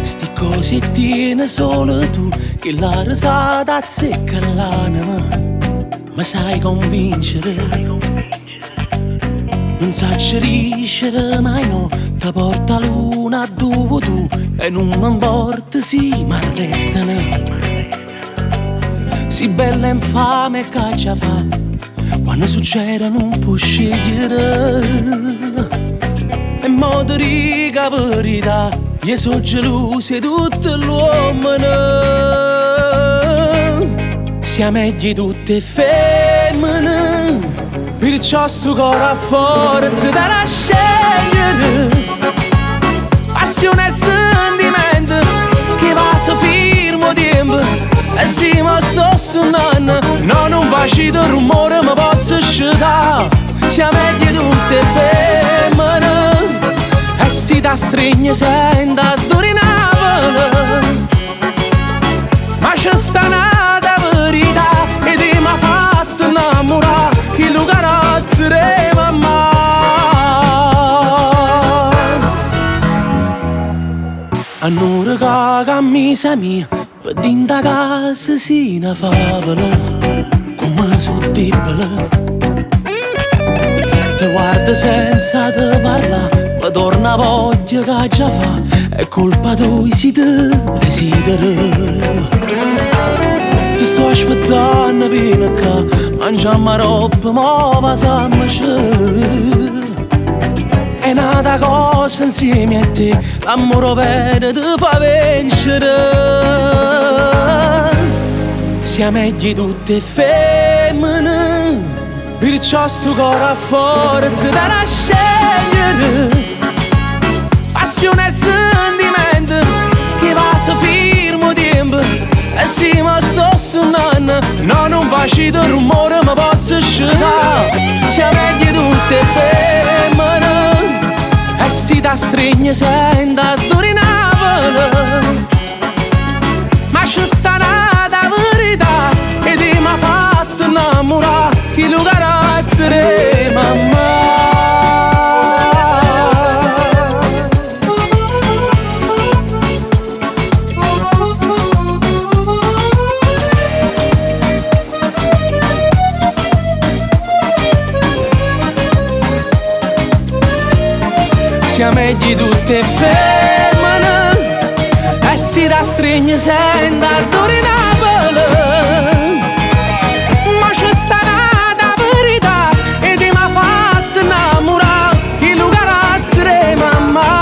Sti cose tiene solo tu, che la risata azzecca l'anima, ma sai convincere, non sai riuscire mai no, ti porta l'una dove tu, e non mi importa sì, ma restano. Si bella e infame che ci fa, quando succede non può scegliere, e modo di verità. Io sono geloso di tutto l'uomo, siamo meglio tutte femmine, perciò sto cuore a forza da scegliere. Passione e sentimento che va se firmo tempo, e se mi sto suonando no, non faccio rumore, ma posso scegliere. Siamo meglio tutte femmine, e si da stringe senta addorinavole, ma c'è sta nata verità e ti m'ha fatto innamorare che lo carattere mamma. A un'ora che cammisa mia per dinta casa si una favola, come sono debole, ti guarda senza te parlare, ma torna voglia che già fa, è colpa tua si te desidera. Ti sto aspettando fino a che mangiamo roba, ma va sempre c'è. È nata cosa insieme a te, l'amore vero ti fa vincere. Siamo meglio tutte femmine, perciò sto cuore a forza da scegliere. Passione e sentimento che va se firmo tempo, e se mi sto suonando no, non faccio rumore, ma posso scegliere. Siamo meglio tutte femmine, e si da stringe senta addorinavole, ma c'è sta nata verità e ti m'ha fatto innamorare che lo carattere mamma. Siamo meglio tutte femmine, e si da stringe senta addorinavole, ma c'è sta nata verità e ti m'ha fatto innamorare che lo carattere mamma.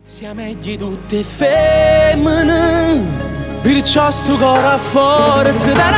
Siamo meglio tutte femmine, perciò sto cuore a forza da